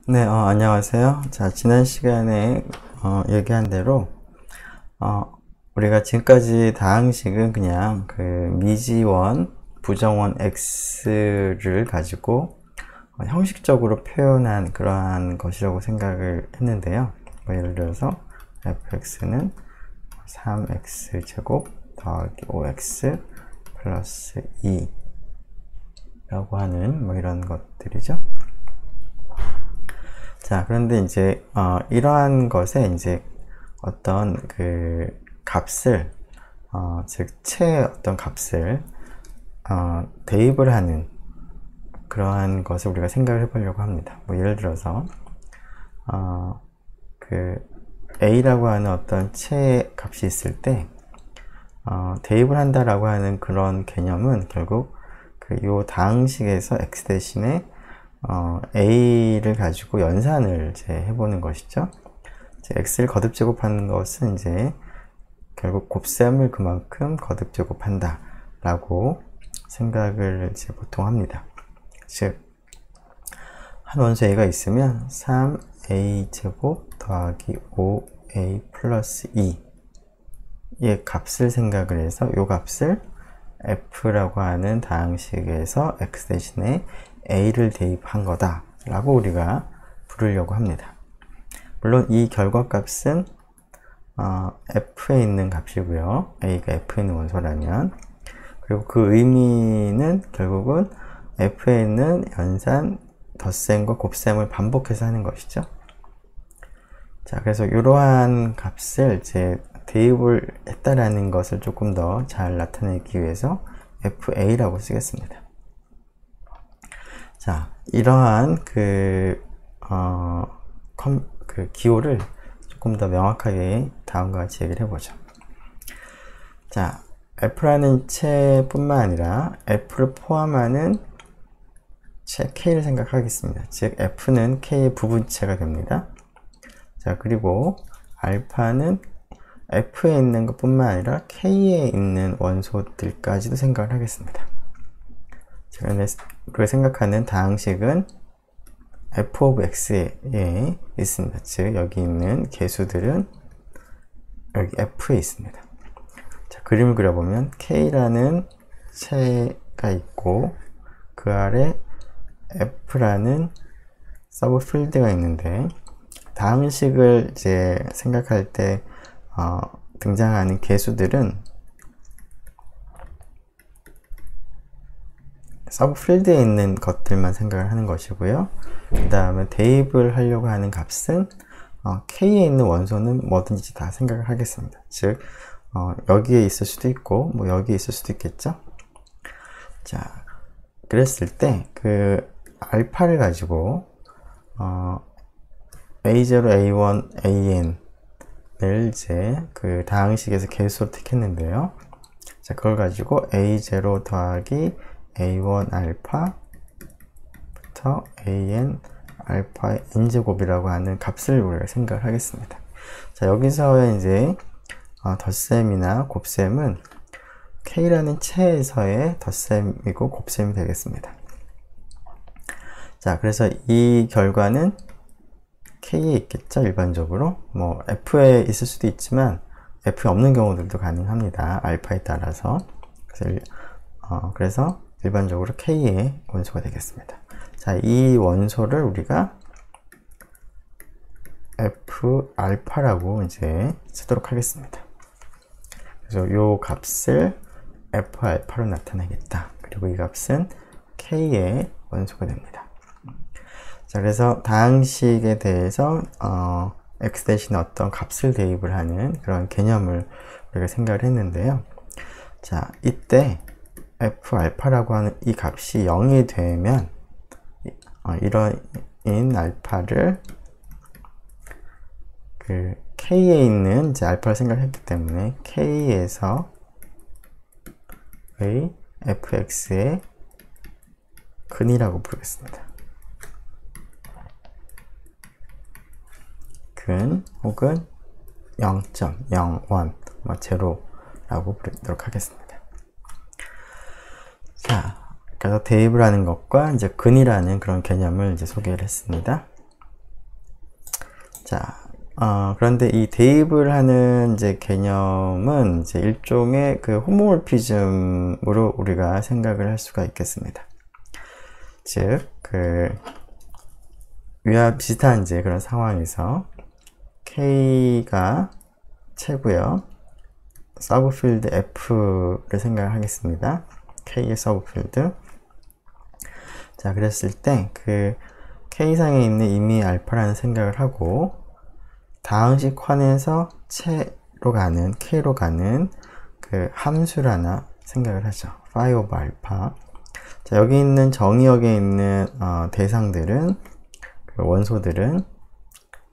네, 안녕하세요. 자, 지난 시간에 얘기한 대로 우리가 지금까지 다항식은 그냥 그 미지원, 부정원 x를 가지고 형식적으로 표현한 그러한 것이라고 생각을 했는데요. 뭐 예를 들어서 fx는 3x제곱 더하기 5x 플러스 2 라고 하는 뭐 이런 것들이죠. 자, 그런데 이제 이러한 것에 이제 어떤 그 값을 즉 채의 어떤 값을 대입을 하는 그러한 것을 우리가 생각을 해보려고 합니다. 뭐 예를 들어서 그 a라고 하는 어떤 채의 값이 있을 때 대입을 한다라고 하는 그런 개념은 결국 그 요 다항식에서 x 대신에 a를 가지고 연산을 이제 해보는 것이죠. 이제 x를 거듭 제곱하는 것은 이제 결국 곱셈을 그만큼 거듭 제곱한다 라고 생각을 이제 보통 합니다. 즉, 한 원소 a가 있으면 3a 제곱 더하기 5a 플러스 2의 값을 생각을 해서 이 값을 f라고 하는 다항식에서 x 대신에 a를 대입한 거다 라고 우리가 부르려고 합니다. 물론 이 결과값은 f에 있는 값이고요. a가 f에 있는 원소라면, 그리고 그 의미는 결국은 f에 있는 연산, 덧셈과 곱셈을 반복해서 하는 것이죠. 자, 그래서 이러한 값을 이제 대입을 했다라는 것을 조금 더 잘 나타내기 위해서 fa라고 쓰겠습니다. 자, 이러한 그 기호를 조금 더 명확하게 다음과 같이 얘기를 해보죠. 자, f라는 채뿐만 아니라 f를 포함하는 채 k를 생각하겠습니다. 즉, f는 k의 부분체가 됩니다. 자, 그리고 알파는 f에 있는 것뿐만 아니라 k에 있는 원소들까지도 생각을 하겠습니다. 자, 우리가 생각하는 다항식은 f of x에 있습니다. 즉, 여기 있는 개수들은 여기 f에 있습니다. 자, 그림을 그려보면 k라는 채가 있고 그 아래 f라는 서브 필드가 있는데, 다항식을 이제 생각할 때 등장하는 개수들은 서브 필드에 있는 것들만 생각을 하는 것이고요. 그 다음에 대입을 하려고 하는 값은 k에 있는 원소는 뭐든지 다 생각을 하겠습니다. 즉, 여기에 있을 수도 있고 뭐 여기에 있을 수도 있겠죠. 자, 그랬을 때 그 알파를 가지고 a0, a1, an을 이제 그 다항식에서 개수로 택했는데요. 자, 그걸 가지고 a0 더하기 a1 알파부터 an 알파의 n제곱이라고 하는 값을 우리가 생각을 하겠습니다. 자, 여기서의 이제 덧셈이나 곱셈은 k라는 채에서의 덧셈이고 곱셈이 되겠습니다. 자, 그래서 이 결과는 k에 있겠죠. 일반적으로 뭐 f에 있을 수도 있지만 f에 없는 경우들도 가능합니다. 알파에 따라서. 그래서 일반적으로 k의 원소가 되겠습니다. 자, 이 원소를 우리가 f 알파라고 이제 쓰도록 하겠습니다. 그래서 이 값을 f 알파로 나타내겠다. 그리고 이 값은 k의 원소가 됩니다. 자, 그래서 다항식에 대해서 x 대신 어떤 값을 대입을 하는 그런 개념을 우리가 생각을 했는데요. 자, 이때 f 알파라고 하는 이 값이 0이 되면 이런 알파를 그 k에 있는 이제 알파를 생각했기 때문에 k에서의 fx의 근이라고 부르겠습니다. 근 혹은 0.01, 0라고 부르도록 하겠습니다. 자, 그래서 대입을 하는 것과 이제 근이라는 그런 개념을 이제 소개를 했습니다. 자, 그런데 이 대입을 하는 이제 개념은 이제 일종의 그 호모몰피즘으로 우리가 생각을 할 수가 있겠습니다. 즉, 위와 비슷한 이제 그런 상황에서 K가 채고요. 서브필드 F를 생각을 하겠습니다. K의 서브필드. 자, 그랬을 때 그 K상에 있는 이미 알파라는 생각을 하고 다항식 환에서 채로 가는 K로 가는 그 함수를 하나 생각을 하죠. phi over 알파. 자, 여기 있는 정의역에 있는 대상들은 그 원소들은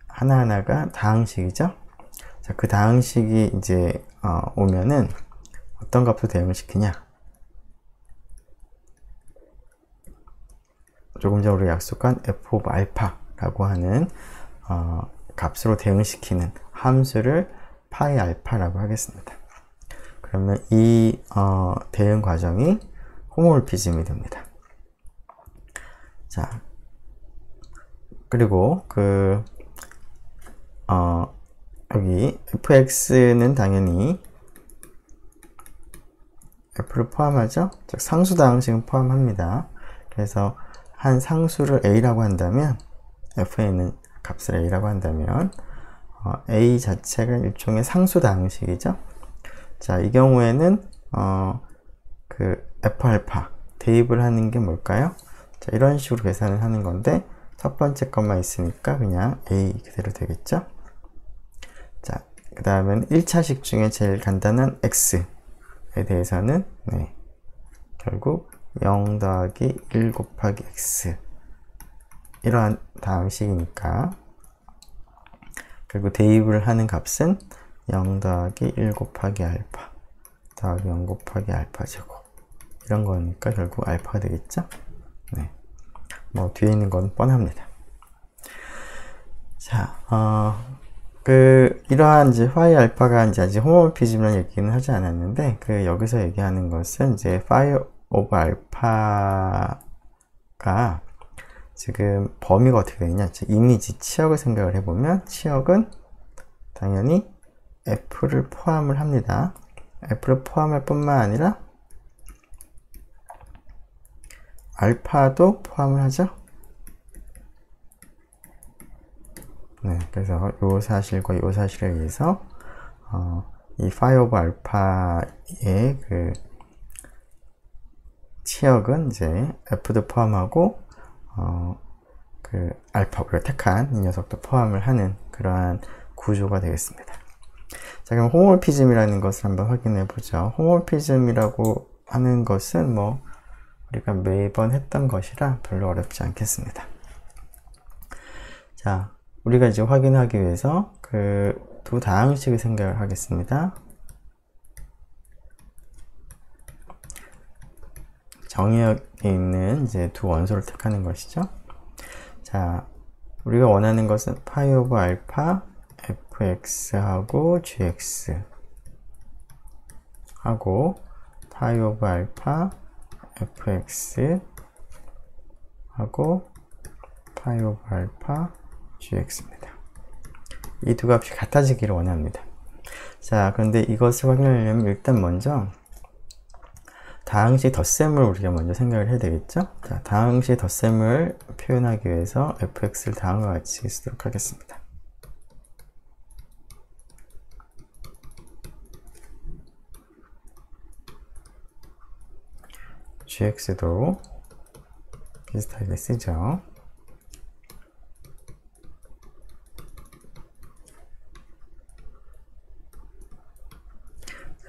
하나하나가 다항식이죠. 자, 그 다항식이 이제 오면은 어떤 값으로 대응을 시키냐? 조금 전에 우리가 약속한 f of 알파라고 하는 값으로 대응시키는 함수를 파이 알파라고 하겠습니다. 그러면 이 대응 과정이 호모몰피즘이 됩니다. 자, 그리고 여기 fx는 당연히 f를 포함하죠. 즉 상수 다항식은 포함합니다. 그래서 한 상수를 a라고 한다면 f에 있는 값을 a라고 한다면 a 자체가 일종의 상수 다항식이죠. 자, 이 경우에는 그 f 알파 대입을 하는 게 뭘까요? 자, 이런 식으로 계산을 하는 건데 첫 번째 것만 있으니까 그냥 a 그대로 되겠죠. 자, 그 다음엔 1차식 중에 제일 간단한 x에 대해서는 결국 0 더하기 1 곱하기 x 이러한 다항식이니까 그리고 대입을 하는 값은 0 더하기 1 곱하기 알파 더하기 0 곱하기 알파 제곱 이런 거니까 결국 알파가 되겠죠. 네. 뭐 뒤에 있는 건 뻔합니다. 자, 이러한 이제 phi 알파가 이제 아직 호모몰피즘이라는 얘기는 하지 않았는데 여기서 얘기하는 것은 이제 phi of 알파가 지금 범위가 어떻게 되느냐? 이미지 치역을 생각을 해보면 치역은 당연히 f를 포함을 합니다. f를 포함할 뿐만 아니라 알파도 포함을 하죠. 네, 그래서 이 사실과 이 사실에 의해서 이 phi of 알파의 그 치역은 이제 f도 포함하고 그 알파 우리가 택한 이 녀석도 포함을 하는 그러한 구조가 되겠습니다. 자, 그럼 호모몰피즘이라는 것을 한번 확인해 보죠. 호모몰피즘이라고 하는 것은 뭐 우리가 매번 했던 것이라 별로 어렵지 않겠습니다. 자, 우리가 이제 확인하기 위해서 그 두 다항식을 생각을 하겠습니다. 정의역에 있는 이제 두 원소를 택하는 것이죠. 자, 우리가 원하는 것은 파이 오브 알파 fx하고 gx 하고 파이 오브 알파 fx 하고 파이 오브 알파 gx입니다. 이 두 값이 같아지기를 원합니다. 자, 그런데 이것을 확인하려면 일단 먼저 다항식 덧셈을 우리가 먼저 생각을 해야 되겠죠? 자, 다항식 덧셈을 표현하기 위해서 fx를 다음과 같이 쓰도록 하겠습니다. gx도 비슷하게 쓰죠.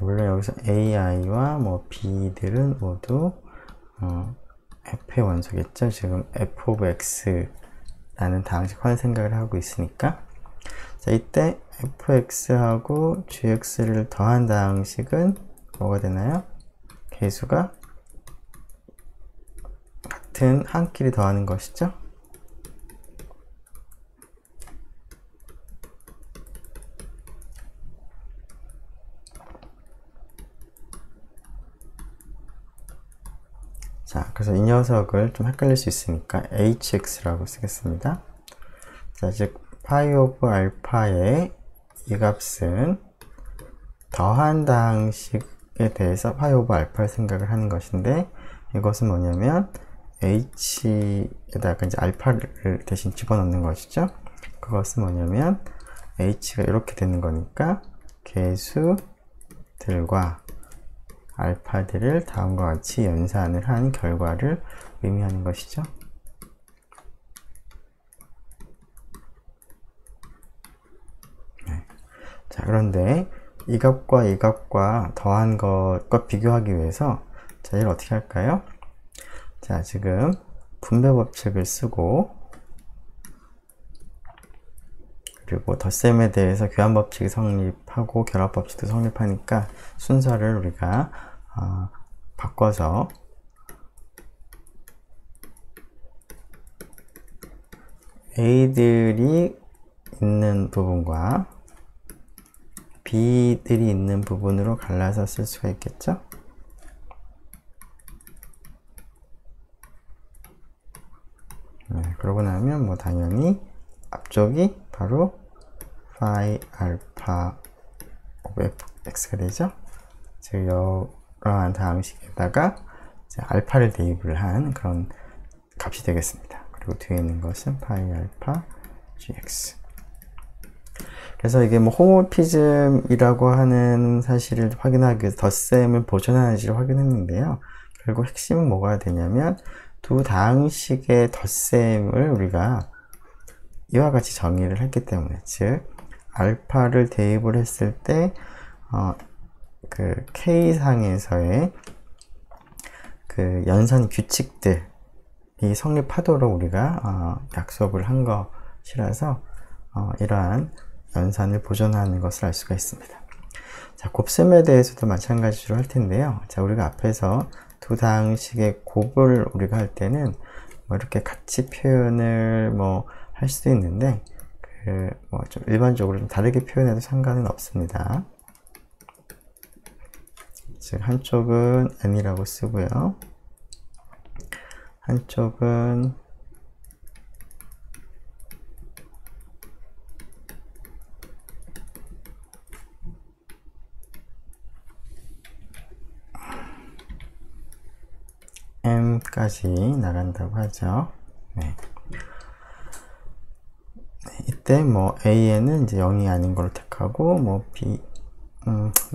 물론 여기서 ai와 뭐 b들은 모두 f의 원소겠죠. 지금 f of x라는 다항식환 생각을 하고 있으니까. 자, 이때 fx하고 gx를 더한 다항식은 뭐가 되나요? 개수가 같은 한 끼리 더하는 것이죠. 자, 그래서 이 녀석을 좀 헷갈릴 수 있으니까 hx라고 쓰겠습니다. 자, 즉 파이 오브 알파의 이 값은 더한 다항식에 대해서 파이 오브 알파를 생각을 하는 것인데, 이것은 뭐냐면 h에다가 이제 알파를 대신 집어넣는 것이죠. 그것은 뭐냐면 h가 이렇게 되는 거니까 개수들과 알파들을 다음과 같이 연산을 한 결과를 의미하는 것이죠. 네. 자, 그런데 이 값과 이 값과 더한 것과 비교하기 위해서 자, 이를 어떻게 할까요? 자, 지금 분배 법칙을 쓰고, 그리고 덧셈에 대해서 교환 법칙이 성립하고 결합 법칙도 성립하니까 순서를 우리가 바꿔서 A들이 있는 부분과 B들이 있는 부분으로 갈라서 쓸 수가 있겠죠? 네, 그러고 나면 뭐 당연히 앞쪽이 바로 phi alpha of fx가 되죠. 즉 이러한 다항식에다가 이제 알파를 대입을 한 그런 값이 되겠습니다. 그리고 뒤에 있는 것은 phi alpha gx. 그래서 이게 뭐 호모피즘이라고 하는 사실을 확인하기 위해서 덧셈을 보존하는지를 확인했는데요. 결국 핵심은 뭐가 되냐면 두 다항식의 덧셈을 우리가 이와 같이 정의를 했기 때문에, 즉 알파를 대입을 했을 때 그 K상에서의 그 연산 규칙들이 성립하도록 우리가 약속을 한 것이라서 이러한 연산을 보존하는 것을 알 수가 있습니다. 자, 곱셈에 대해서도 마찬가지로 할 텐데요. 자, 우리가 앞에서 두 다항식의 곱을 우리가 할 때는 뭐 이렇게 같이 표현을 뭐 할 수도 있는데 뭐 좀 일반적으로 좀 다르게 표현해도 상관은 없습니다. 즉 한쪽은 n이라고 쓰고요. 한쪽은 m까지 나간다고 하죠. 네. 이때 뭐 a는 이제 0이 아닌 걸로 택하고 뭐 b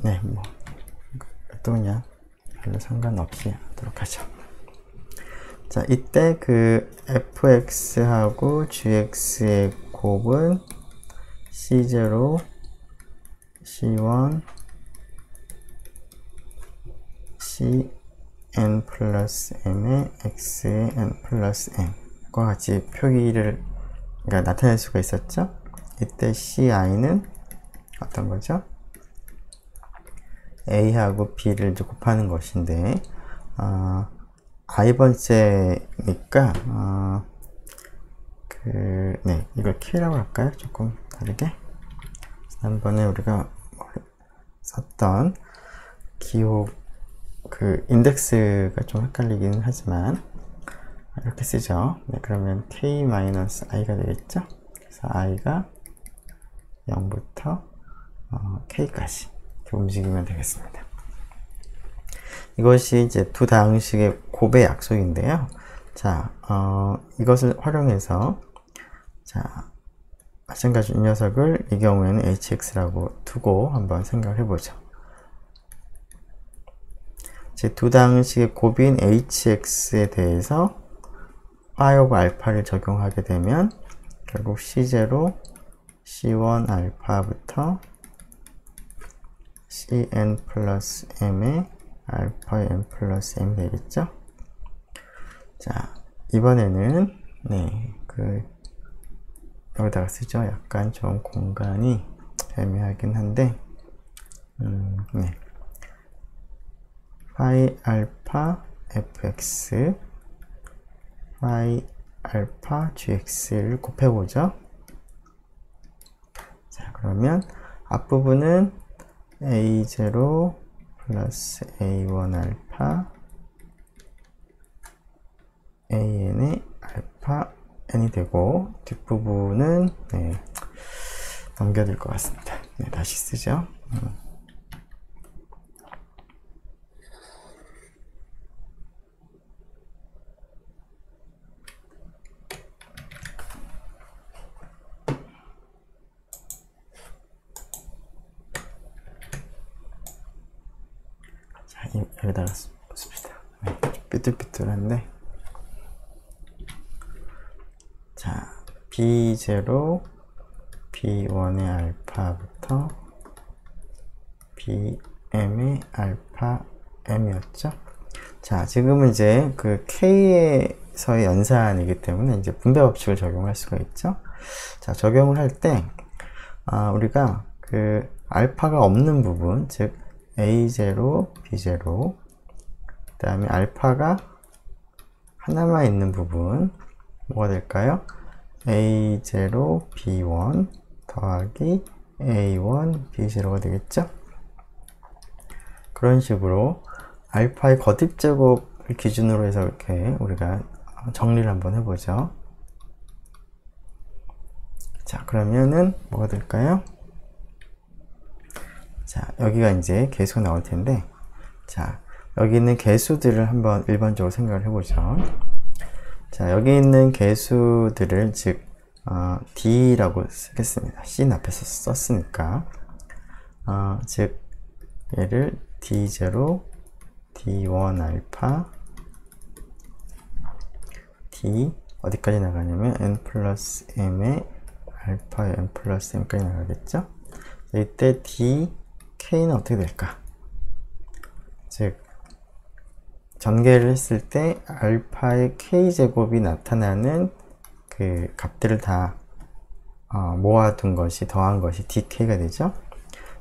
네, 뭐 또 그냥 별로 상관없이 하도록 하죠. 자, 이때 그 fx하고 gx의 곱은 c0, c1, cn 플러스 m의 x의 n 플러스 m과 같이 표기를 나타낼 수가 있었죠. 이때 ci는 어떤 거죠? a하고 b를 이제 곱하는 것인데 i번째니까 네, 이걸 k라고 할까요? 조금 다르게. 지난번에 우리가 썼던 기호 그 인덱스가 좀 헷갈리긴 하지만 이렇게 쓰죠. 네, 그러면 k-i가 되겠죠. 그래서 i가 0부터 k까지 이렇게 움직이면 되겠습니다. 이것이 이제 두 다항식의 곱의 약속인데요. 자, 이것을 활용해서 자, 마찬가지 이 녀석을 이 경우에는 hx라고 두고 한번 생각을 해보죠. 즉 두 다항식의 곱인 hx에 대해서 phi of alpha를 적용하게 되면 결국 c0, c1 알파부터 cn 플러스 m의 알파의 n 플러스 m 되겠죠? 자, 이번에는 네, 여기다가 쓰죠. 약간 좀 공간이 애매하긴 한데 네. phi 알파 fx phi 알파 gx를 곱해보죠. 자, 그러면 앞부분은 a0 플러스 a1 알파 an의 알파 n이 되고 뒷부분은 네, 넘겨야 될 것 같습니다. 네, 다시 쓰죠. 자, 여기다가 씁시다. 네, 삐뚤삐뚤한데. 자, B0, B1의 알파부터 BM의 알파 M이었죠. 자, 지금은 이제 그 K에서의 연산이기 때문에 이제 분배 법칙을 적용할 수가 있죠. 자, 적용을 할 때, 우리가 그 알파가 없는 부분, 즉, A0, B0, 그 다음에 알파가 하나만 있는 부분, 뭐가 될까요? A0, B1 더하기 A1, B0가 되겠죠? 그런 식으로 알파의 거듭제곱을 기준으로 해서 이렇게 우리가 정리를 한번 해보죠. 자, 그러면은 뭐가 될까요? 자, 여기가 이제 개수가 나올 텐데, 자, 여기 있는 개수들을 한번 일반적으로 생각을 해보죠. 자, 여기 있는 개수들을 즉 D라고 쓰겠습니다. C 앞에서 썼으니까 즉 얘를 D0, D1 알파, D 어디까지 나가냐면 N 플러스 M의 알파에 N 플러스 M까지 나가겠죠? 이때 D, K는 어떻게 될까? 즉 전개를 했을 때 알파의 K제곱이 나타나는 그 값들을 다 모아둔 것이 더한 것이 DK가 되죠.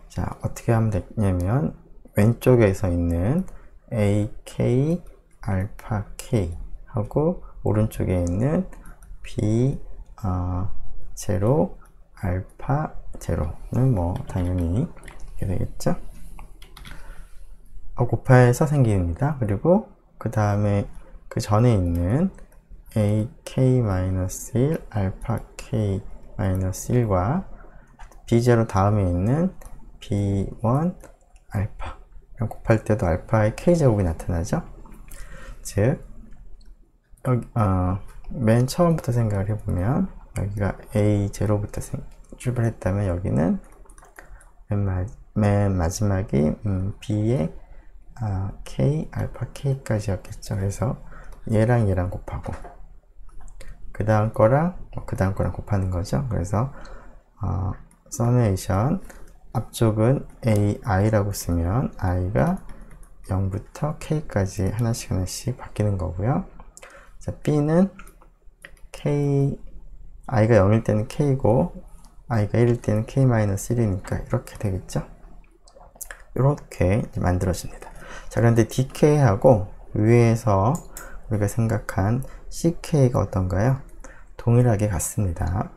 자, 어떻게 하면 되냐면 왼쪽에서 있는 AK 알파 K 하고 오른쪽에 있는 B 제로 알파 제로는 뭐 당연히 이렇게 되겠죠. 곱해서 생깁니다. 그리고 그 다음에 그 전에 있는 AK-1 알파 K-1과 B0 다음에 있는 B1 알파 곱할 때도 알파의 K제곱이 나타나죠. 즉 여기, 맨 처음부터 생각을 해보면 여기가 A0부터 출발했다면 여기는 맨 마지막이 B의 K, 알파 K까지였겠죠. 그래서 얘랑 얘랑 곱하고 그 다음 거랑 곱하는 거죠. 그래서 서메이션 앞쪽은 AI라고 쓰면 I가 0부터 K까지 하나씩 바뀌는 거고요. 자, B는 K, I가 0일 때는 K고 I가 1일 때는 K-1이니까 이렇게 되겠죠. 이렇게 만들어집니다. 자, 그런데 DK하고 위에서 우리가 생각한 CK가 어떤가요? 동일하게 같습니다.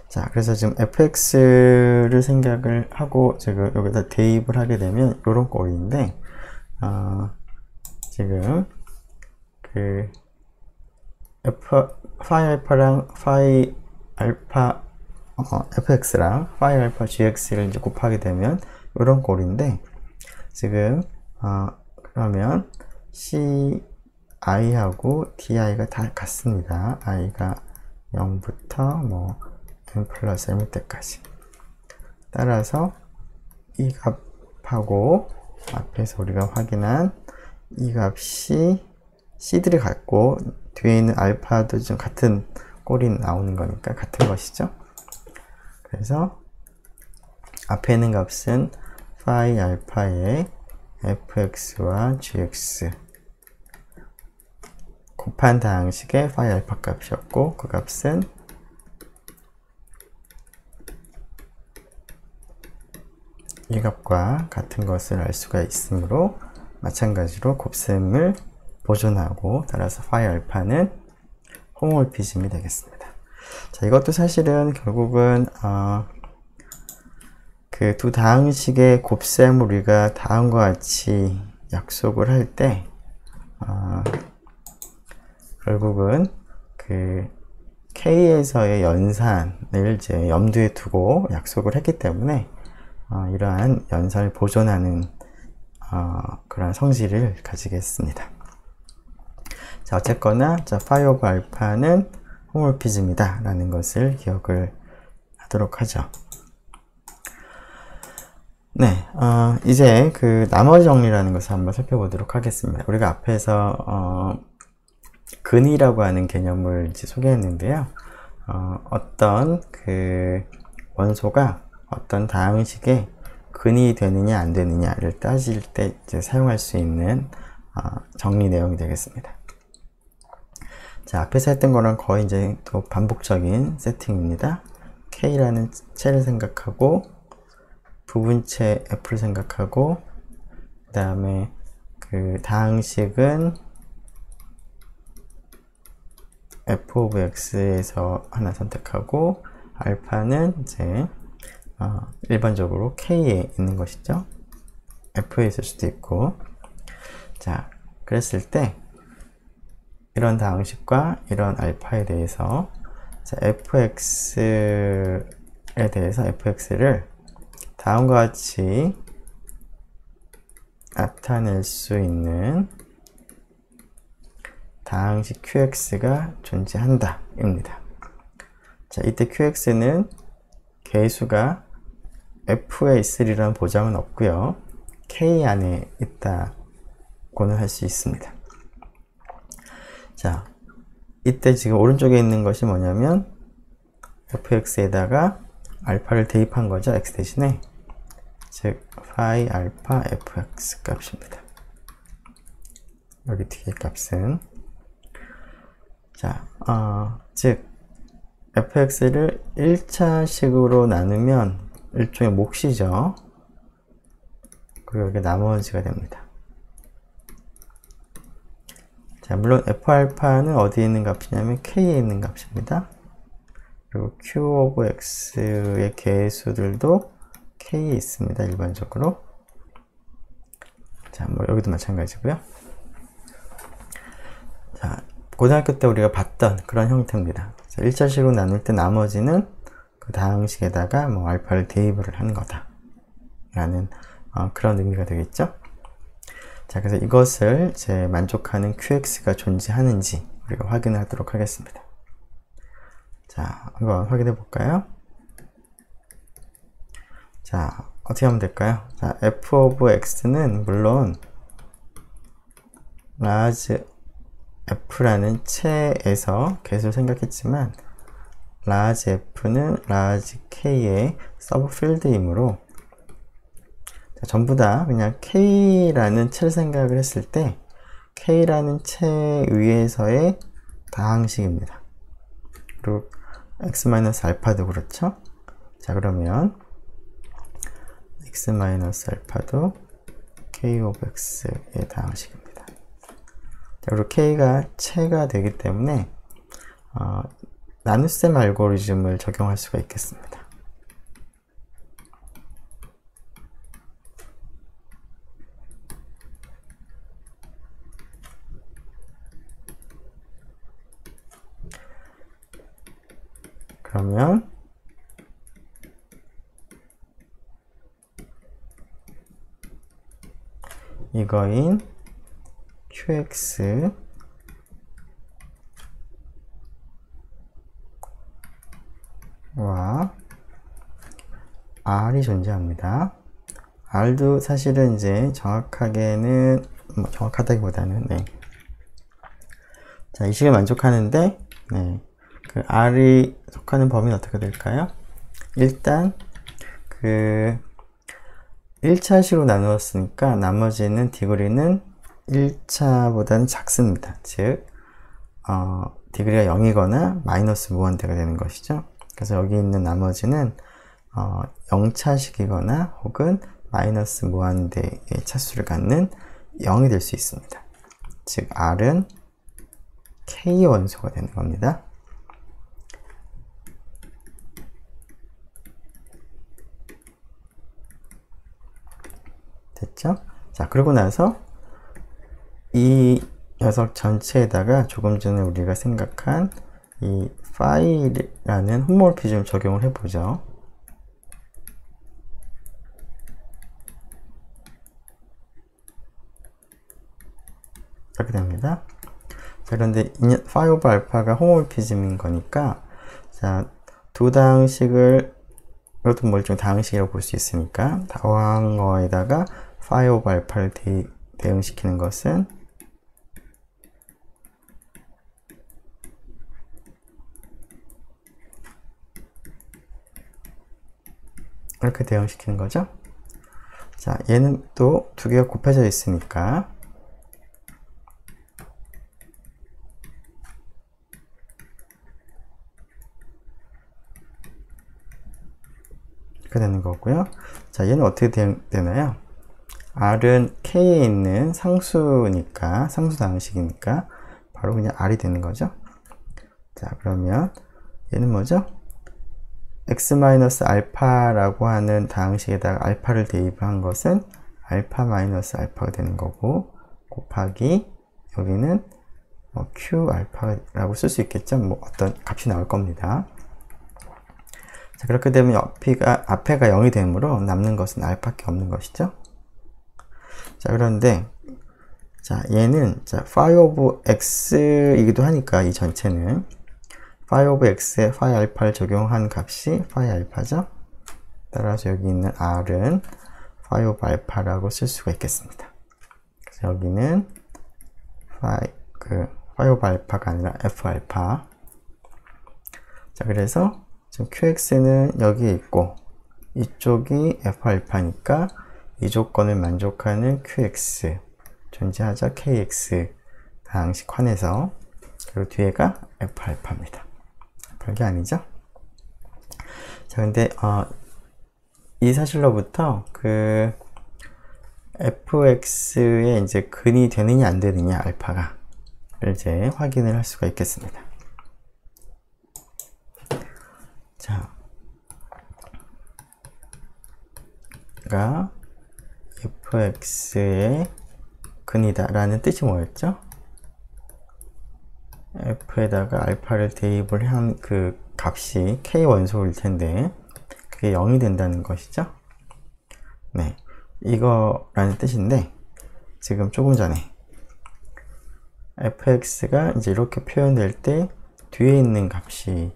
자, 그래서 지금 fx를 생각을 하고 제가 여기다 대입을 하게 되면 이런 꼴인데 지금 그 phi 알파랑 phi 알파 fx랑 phi 알파 gx를 이제 곱하게 되면 이런 꼴인데 지금 그러면 i하고 di가 다 같습니다. i가 0부터 뭐 n 플러스 m일 때까지. 따라서 이 값하고 앞에서 우리가 확인한 이 값이 c들이 같고 뒤에 있는 알파도 좀 같은 꼴이 나오는 거니까 같은 것이죠. 그래서 앞에 있는 값은 phi 알파의 fx와 gx 곱한 다항식의 phi 알파 값이었고 그 값은 이 값과 같은 것을 알 수가 있으므로 마찬가지로 곱셈을 보존하고 따라서 phi 알파는 호모몰피즘이 되겠습니다. 자, 이것도 사실은 결국은 그 두 다항식의 곱셈을 우리가 다음과 같이 약속을 할 때 결국은 그 K에서의 연산을 이제 염두에 두고 약속을 했기 때문에 이러한 연산을 보존하는 그런 성질을 가지겠습니다. 자, 어쨌거나 자, phi of alpha는 호모모피즘이다 라는 것을 기억을 하도록 하죠. 네, 이제 그 나머지 정리라는 것을 한번 살펴보도록 하겠습니다. 우리가 앞에서 근이라고 하는 개념을 이제 소개했는데요. 어떤 그 원소가 어떤 다항식에 근이 되느냐 안 되느냐를 따질 때 이제 사용할 수 있는 정리 내용이 되겠습니다. 자, 앞에서 했던 거랑 거의 이제 또 반복적인 세팅입니다. K라는 체를 생각하고 부분체 F를 생각하고 그 다음에 그 다항식은 f of x에서 하나 선택하고 알파는 이제 일반적으로 k에 있는 것이죠. f에 있을 수도 있고. 자, 그랬을 때 이런 다항식과 이런 알파에 대해서 자, fx에 대해서 fx를 다음과 같이 나타낼 수 있는 다항식 qx가 존재한다 입니다. 자, 이때 qx는 개수가 f에 있으리라는 보장은 없고요. k 안에 있다고는 할 수 있습니다. 자, 이때 지금 오른쪽에 있는 것이 뭐냐면 fx에다가 알파를 대입한 거죠. x 대신에. 즉 phi 알파 fx 값입니다. 여기 뒤에 값은 자, 즉 fx를 1차식으로 나누면 일종의 몫이죠. 그리고 여기 나머지가 됩니다. 자, 물론 f알파는 어디에 있는 값이냐면 k에 있는 값입니다. 그리고 q of x의 개수들도 k에 있습니다. 일반적으로. 자, 뭐 여기도 마찬가지고요. 자, 고등학교 때 우리가 봤던 그런 형태입니다. 자, 1차식으로 나눌 때 나머지는 그 다항식에다가 뭐 알파를 대입을 하는 거다 라는 그런 의미가 되겠죠. 자, 그래서 이것을 이제 만족하는 qx가 존재하는지 우리가 확인하도록 하겠습니다. 자, 한번 확인해 볼까요? 자, 어떻게 하면 될까요? 자, f of x는 물론 large f라는 체에서 개수를 생각했지만 large f는 large k의 서브필드이므로 전부 다 그냥 k라는 체를 생각을 했을 때 k라는 체 위에서의 다항식입니다. 그리고 x-알파도 그렇죠. 자, 그러면 x-알파도 k of x의 다항식입니다. 자, 그리고 k가 체가 되기 때문에 나눗셈 알고리즘을 적용할 수가 있겠습니다. 그러면 이거인 qx 와 r이 존재합니다. r도 사실은 이제 정확하게는 정확하다기보다는 자, 이 식을 만족하는데 그 r이 속하는 범위는 어떻게 될까요? 일단 그 1차식으로 나누었으니까 나머지는 디그리는 1차보다는 작습니다. 즉 디그리가 0이거나 마이너스 무한대가 되는 것이죠. 그래서 여기 있는 나머지는 0차식이거나 혹은 마이너스 무한대의 차수를 갖는 0이 될 수 있습니다. 즉 R은 K 원소가 되는 겁니다. 됐죠? 자, 그러고 나서 이 녀석 전체에다가 조금 전에 우리가 생각한 이 파이라는 홈모피즘을 적용을 해보죠. 이렇게 됩니다. 자, 그런데 phi 오브 알파가 홈모피즘인 거니까, 자, 두 다항식을, 이것도 뭐 일종의 다항식이라고 볼 수 있으니까, 다항어에다가 phi 오브 알파를 대응시키는 것은 이렇게 대응시키는 거죠. 자, 얘는 또 두 개가 곱해져 있으니까, 이렇게 되는 거고요. 자, 얘는 어떻게 되나요? R은 K에 있는 상수니까, 상수 다항식이니까, 바로 그냥 R이 되는 거죠. 자, 그러면 얘는 뭐죠? x-알파라고 하는 다항식에다가 알파를 대입한 것은 알파 마이너스 알파가 되는 거고, 곱하기 여기는 q 알파라고 쓸 수 있겠죠. 뭐 어떤 값이 나올 겁니다. 자, 그렇게 되면 앞에가 0이 되므로 남는 것은 알파밖에 없는 것이죠. 자, 그런데 자, 얘는 자, phi of x이기도 하니까 이 전체는 phi of x에 phi 알파를 적용한 값이 phi 알파죠. 따라서 여기 있는 r은 phi of 알파라고 쓸 수가 있겠습니다. 그래서 여기는 phi of 알파가 아니라 f 알파. 자, 그래서 지금 qx는 여기에 있고 이쪽이 f 알파니까 이 조건을 만족하는 qx 존재하자 kx 다항식 환에서, 그리고 뒤에가 f 알파입니다. 별게 아니죠. 자, 근데 이 사실로부터 그 fx에 이제 근이 되느냐 안 되느냐 알파가 이제 확인을 할 수가 있겠습니다. 자, 가 fx의 근이다 라는 뜻이 뭐였죠? f에다가 알파를 대입을 한 그 값이 k 원소일 텐데 그게 0이 된다는 것이죠. 네, 이거라는 뜻인데, 지금 조금 전에 fx가 이제 이렇게 표현될 때 뒤에 있는 값이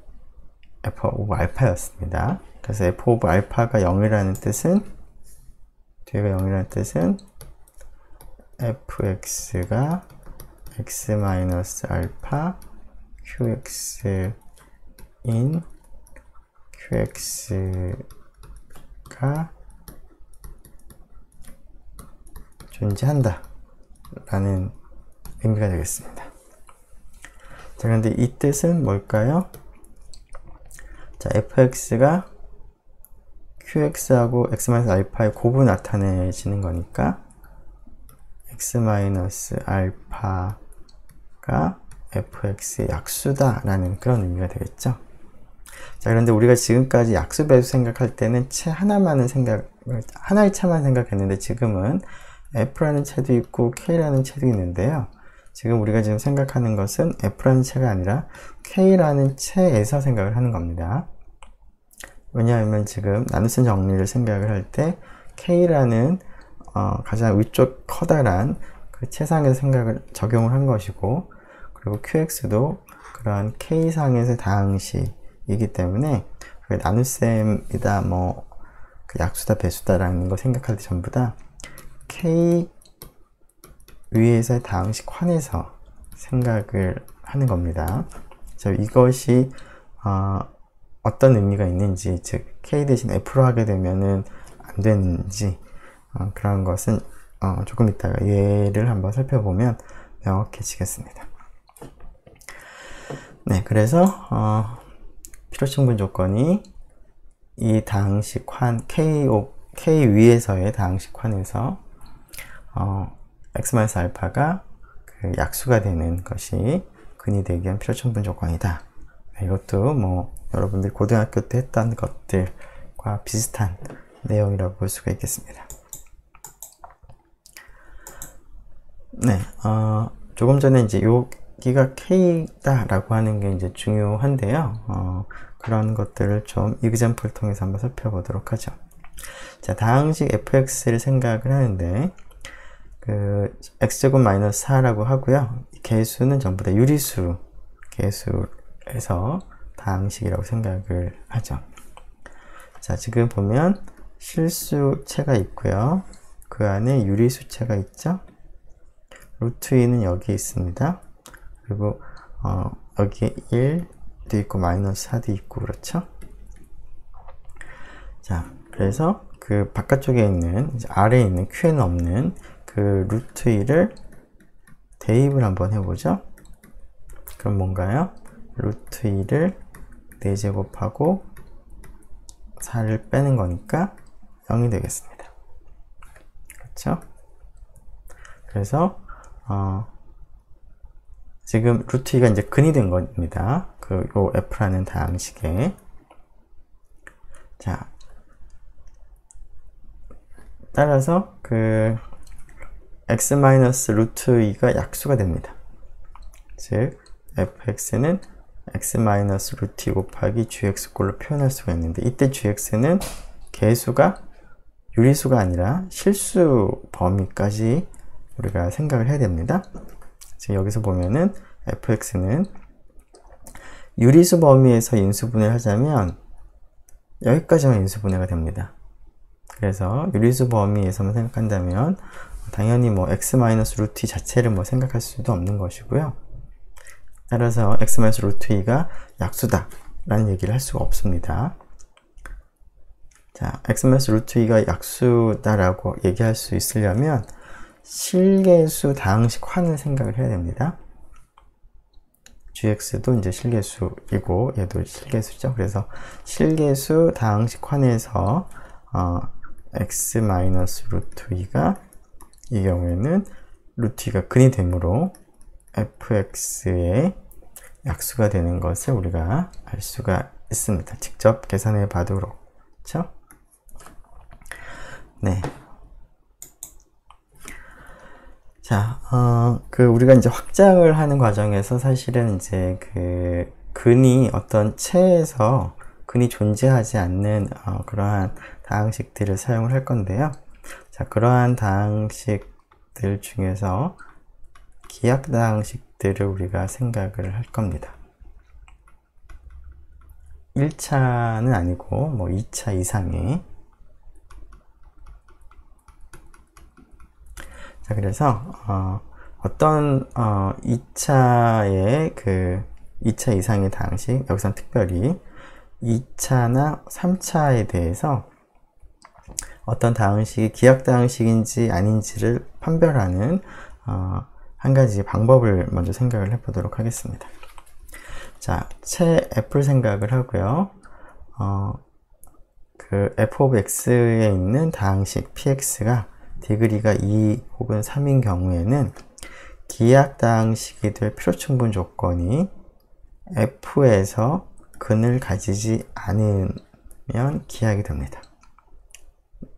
f 오브 알파였습니다. 그래서 f 오브 알파가 0이라는 뜻은, 뒤에가 0이라는 뜻은 fx가 x-알파 qx인 qx가 존재한다 라는 의미가 되겠습니다. 자, 그런데 이 뜻은 뭘까요? 자, fx가 qx하고 x-알파의 곱으로 나타내지는 거니까 x-알파가 fx의 약수다 라는 그런 의미가 되겠죠. 자, 그런데 우리가 지금까지 약수 배수 생각할 때는 채 하나만은 하나의 차만 생각했는데, 지금은 f라는 채도 있고 k라는 채도 있는데요. 지금 우리가 지금 생각하는 것은 f라는 채가 아니라 k라는 채에서 생각을 하는 겁니다. 왜냐하면 지금 나눗셈 정리를 생각을 할 때 k라는 가장 위쪽 커다란 그 채상에서 적용을 한 것이고, 그리고 qx도 그러한 k상에서의 다항식이기 때문에 나눗셈이다, 뭐 그 약수다, 배수다라는 거 생각할 때 전부 다 k 위에서의 다항식 환에서 생각을 하는 겁니다. 그래서 이것이 어떤 의미가 있는지, 즉 k 대신 f로 하게 되면은 안 되는지, 그런 것은 조금 이따가 예를 한번 살펴보면 명확해지겠습니다. 네, 그래서 필요충분 조건이 이 다항식 환 k 위에서의 다항식 환에서 x-알파가 그 약수가 되는 것이 근이 되기 위한 필요충분 조건이다. 네, 이것도 뭐 여러분들이 고등학교 때 했던 것들과 비슷한 내용이라고 볼 수가 있겠습니다. 네, 조금 전에 이제 여기가 K다 라고 하는 게 이제 중요한데요. 그런 것들을 좀 이그젬플을 통해서 한번 살펴보도록 하죠. 자, 다항식 fx를 생각을 하는데, 그 x제곱 마이너스 4라고 하고요. 개수는 전부 다 유리수 개수에서 다항식이라고 생각을 하죠. 자, 지금 보면 실수체가 있고요. 그 안에 유리수체가 있죠. 루트 2는 여기 있습니다. 그리고 여기에 1도 있고 마이너스 4도 있고 그렇죠. 자, 그래서 그 바깥쪽에 있는 이제 아래에 있는 Q에는 없는 그 루트 2를 대입을 한번 해보죠. 그럼 뭔가요? 루트 2를 4제곱하고 4를 빼는 거니까 0이 되겠습니다. 그렇죠? 그래서 지금 루트 2가 이제 근이 된 겁니다. 요 f라는 다항식에. 자, 따라서 그 x 마이너스 루트 2가 약수가 됩니다. 즉 fx는 x 마이너스 루트 2 곱하기 gx꼴로 표현할 수가 있는데, 이때 gx는 개수가 유리수가 아니라 실수 범위까지 우리가 생각을 해야 됩니다. 지금 여기서 보면은 fx는 유리수 범위에서 인수분해를 하자면 여기까지만 인수분해가 됩니다. 그래서 유리수 범위에서만 생각한다면 당연히 뭐 x 마이너스 루트 2 자체를 뭐 생각할 수도 없는 것이고요. 따라서 x 마이너스 루트 2가 약수다 라는 얘기를 할 수가 없습니다. 자, x 마이너스 루트 2가 약수다 라고 얘기할 수 있으려면 실계수 다항식환을 생각을 해야 됩니다. gx도 이제 실계수이고 얘도 실계수죠. 그래서 실계수 다항식환에서 x 마이너스 루트 2가 이 경우에는 루트 2가 근이 되므로 fx의 약수가 되는 것을 우리가 알 수가 있습니다. 직접 계산해 봐도 그렇죠? 네. 자, 우리가 이제 확장을 하는 과정에서 사실은 이제 그 근이 어떤 체에서 근이 존재하지 않는 그러한 다항식들을 사용을 할 건데요. 자, 그러한 다항식들 중에서 기하 다항식들을 우리가 생각을 할 겁니다. 1차는 아니고 뭐 2차 이상의. 자, 그래서 어떤 2차의 그 2차 이상의 다항식, 여기서는 특별히 2차나 3차에 대해서 어떤 다항식이 기하 다항식인지 아닌지를 판별하는 한 가지 방법을 먼저 생각을 해보도록 하겠습니다. 자, 체 f를 생각을 하고요. 그 f of x에 있는 다항식 px가 디그리가 2 혹은 3인 경우에는 기하 다항식이 될 필요충분 조건이 f에서 근을 가지지 않으면 기하게 됩니다.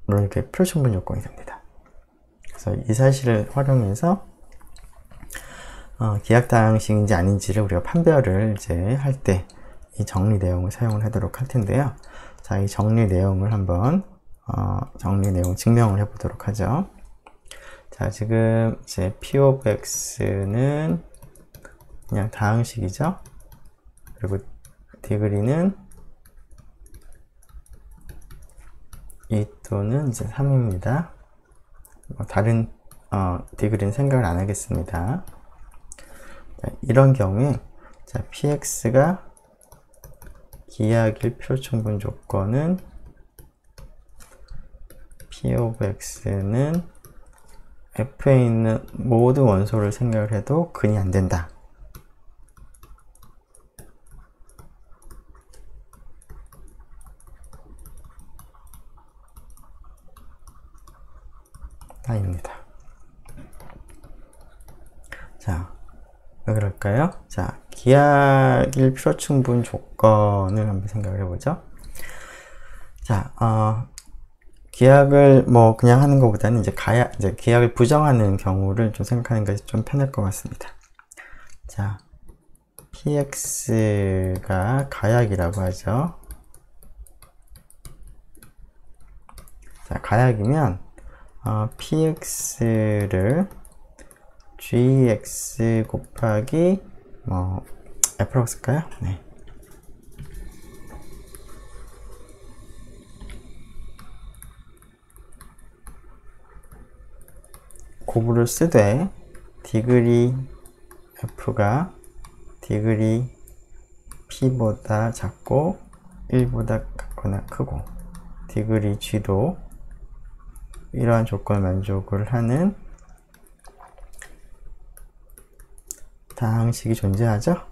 물론 이렇게 필요충분 조건이 됩니다. 그래서 이 사실을 활용해서 기하 다항식인지 아닌지를 우리가 판별을 이제 할 때 이 정리 내용을 사용을 하도록 할 텐데요. 자, 이 정리 내용을 한번 정리 내용 증명을 해 보도록 하죠. 자, 지금 이제 p of x는 그냥 다항식이죠. 그리고 디그리는 2 또는 이제 3입니다. 다른 디그리는 생각을 안 하겠습니다. 자, 이런 경우에 자, px가 기하길 필요충분 조건은 p of x는 f에 있는 모든 원소를 생각을 해도 근이 안 된다. 입니다. 자, 왜 그럴까요? 자, 기하길 필요충분 조건을 한번 생각을 해보죠. 자, 기하를 뭐 그냥 하는 것보다는 이제 기하를 부정하는 경우를 좀 생각하는 것이 좀 편할 것 같습니다. 자, px가 가약이라고 하죠. 자, 가약이면 px를 gx 곱하기 f라고 쓸까요? 네. 고부를 쓰되 디그리 f가 디그리 p보다 작고 1보다 같거나 크고 디그리 g도 이러한 조건 만족을 하는 다항식이 존재하죠.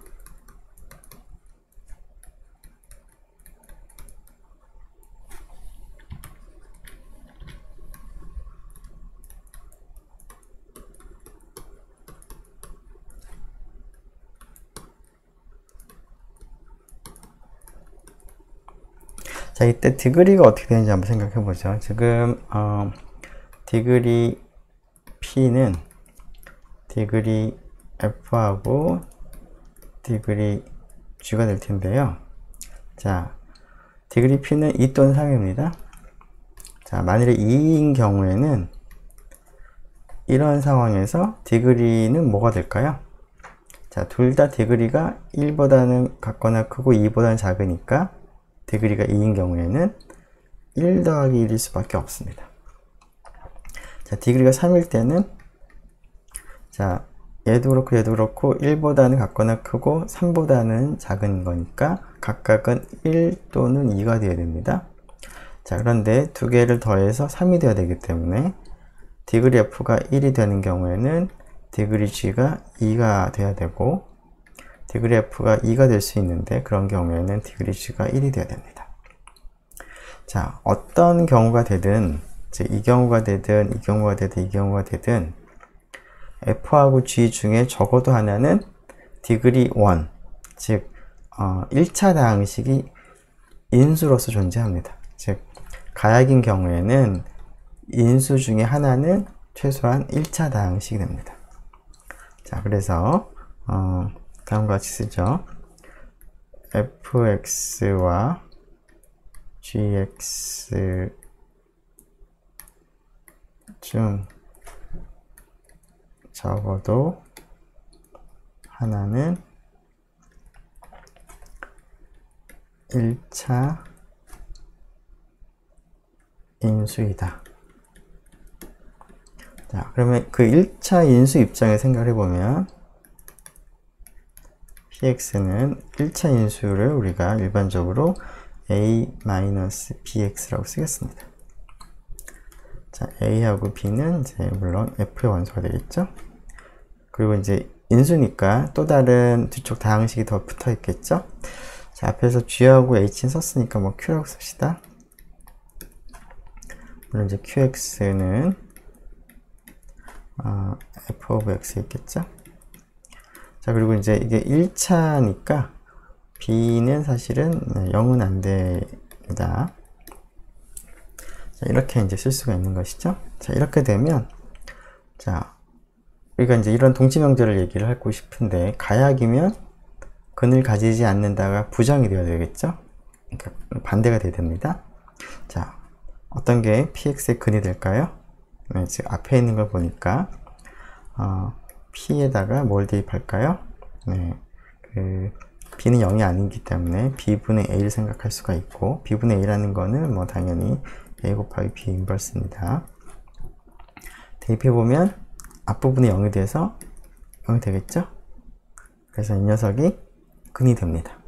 자, 이때 디그리가 어떻게 되는지 한번 생각해 보죠. 지금 디그리 p는 디그리 f하고 디그리 g가 될 텐데요. 자, 디그리 p는 2 또는 3입니다. 자, 만일에 2인 경우에는 이런 상황에서 디그리는 뭐가 될까요? 자, 둘 다 디그리가 1보다는 같거나 크고 2보다는 작으니까 디그리가 2인 경우에는 1 더하기 1일 수밖에 없습니다. 자, 디그리가 3일 때는 자, 얘도 그렇고 얘도 그렇고 1보다는 같거나 크고 3보다는 작은 거니까 각각은 1 또는 2가 되어야 됩니다. 자, 그런데 두 개를 더해서 3이 되어야 되기 때문에 디그리 f가 1이 되는 경우에는 디그리 g가 2가 돼야 되고 디그리 f가 2가 될 수 있는데 그런 경우에는 디그리 g가 1이 되어야 됩니다. 자, 어떤 경우가 되든 이 경우가 되든 이 경우가 되든 이 경우가 되든 f하고 g 중에 적어도 하나는 디그리 1, 즉 1차 다항식이 인수로서 존재합니다. 즉 가약인 경우에는 인수 중에 하나는 최소한 1차 다항식이 됩니다. 자, 그래서 다음과 같이 쓰죠. fx와 gx 중 적어도 하나는 1차 인수이다. 자, 그러면 그 1차 인수 입장에 생각을 해보면 px는 1차 인수를 우리가 일반적으로 a-bx라고 쓰겠습니다. 자, a하고 b는 이제 물론 f의 원소가 되겠죠. 그리고 이제 인수니까 또 다른 뒤쪽 다항식이 더 붙어 있겠죠. 자, 앞에서 g하고 h는 썼으니까 뭐 q라고 씁시다. 물론 이제 qx는 f of x 있겠죠. 자, 그리고 이제 이게 1차니까 b는 사실은 0은 안 됩니다. 자, 이렇게 이제 쓸 수가 있는 것이죠. 자, 이렇게 되면 자, 우리가 이제 이런 동치명제를 얘기를 하고 싶은데 가약이면 근을 가지지 않는다가 부정이 되어야 되겠죠. 그러니까 반대가 돼야 됩니다. 자, 어떤 게 px의 근이 될까요? 네, 지금 앞에 있는 걸 보니까 p에다가 뭘 대입할까요? 네, b는 0이 아니기 때문에 b분의 a를 생각할 수가 있고 b분의 a라는 거는 뭐 당연히 a 곱하기 b 인버스입니다. 대입해보면 앞부분이 0이 돼서 0이 되겠죠? 그래서 이 녀석이 근이 됩니다.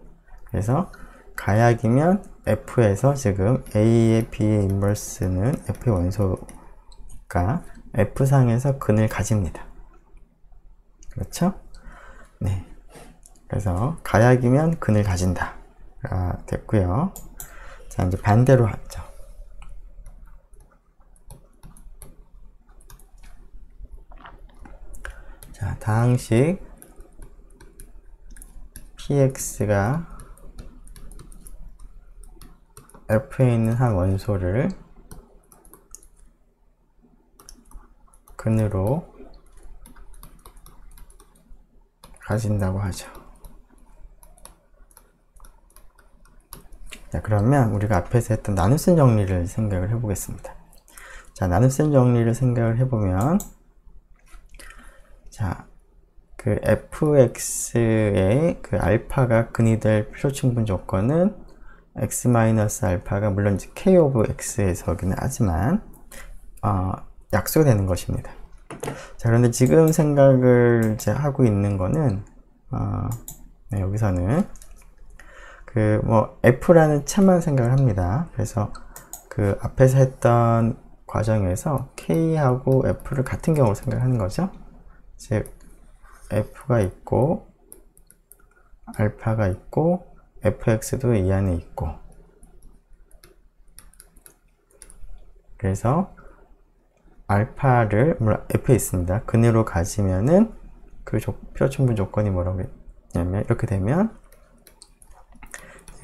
그래서 가약이면 f에서 지금 a의 b의 인버스는 f의 원소니까 f상에서 근을 가집니다. 그렇죠? 네. 그래서 가약이면 근을 가진다. 가 됐고요. 자, 이제 반대로 하죠. 자, 다항식 px가 f에 있는 한 원소를 근으로 가진다고 하죠. 자, 그러면 우리가 앞에서 했던 나눗셈 정리를 생각을 해보겠습니다. 자, 나눗셈 정리를 생각을 해보면, 자, 그 fx의 그 알파가 근이 될 필요충분 조건은 x-알파가 물론 이제 k of x에서기는 하지만 약수가 되는 것입니다. 자, 그런데 지금 생각을 이제 하고 있는 거는 네, 여기서는 그 뭐 f라는 차만 생각을 합니다. 그래서 그 앞에서 했던 과정에서 k하고 f를 같은 경우로 생각하는 거죠. 즉 f가 있고 알파가 있고 fx도 이 안에 있고, 그래서 알파를 물론 f에 있습니다. 근으로 가지면은 그 필요충분 조건이 뭐라고 했냐면 이렇게 되면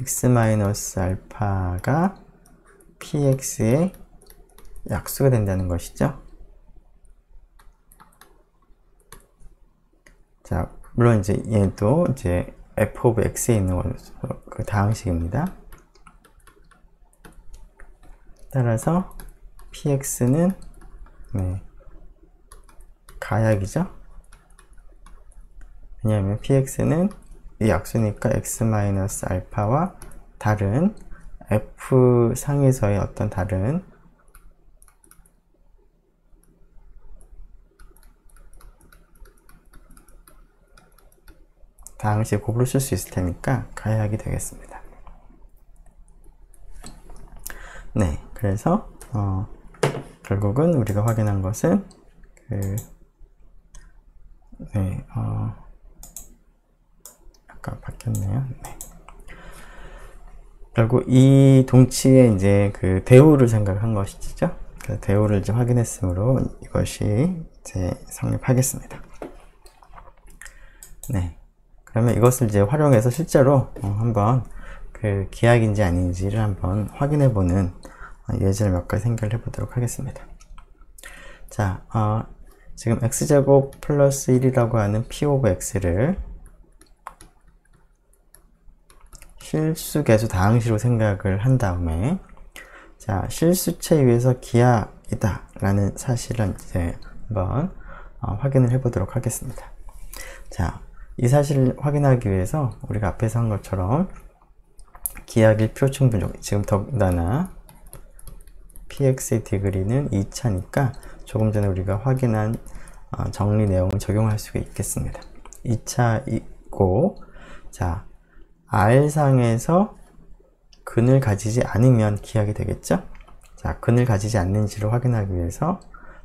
x-알파가 px의 약수가 된다는 것이죠. 자, 물론 이제 얘도 이제 f of x에 있는 그 다항식입니다. 따라서 px는 네, 가약이죠. 왜냐하면 px는 이 약수니까 x-알파와 다른 f 상에서의 어떤 다른 다항식 곱으로 쓸 수 있을 테니까 가약이 되겠습니다. 네, 그래서 결국은 우리가 확인한 것은 아까 바뀌었네요. 네. 결국 이 동치의 이제 그 대우를 생각한 것이죠. 그 대우를 이제 확인했으므로 이것이 이제 성립하겠습니다. 네. 그러면 이것을 이제 활용해서 실제로 한번 그 기하학인지 아닌지를 한번 확인해보는 예제를 몇 가지 생각을 해보도록 하겠습니다. 자, 지금 x제곱 플러스 1이라고 하는 p 오브 x를 실수계수 다항식으로 생각을 한 다음에, 자, 실수체 위에서 기하이다 라는 사실을 이제 한번 확인을 해보도록 하겠습니다. 자, 이 사실을 확인하기 위해서 우리가 앞에서 한 것처럼 기하학일 필요충분 조건, 지금 더군다나 px의 디그리는 2차니까 조금 전에 우리가 확인한 정리 내용을 적용할 수가 있겠습니다. 2차이고, 자, R상에서 근을 가지지 않으면 기하학이 되겠죠? 자, 근을 가지지 않는지를 확인하기 위해서,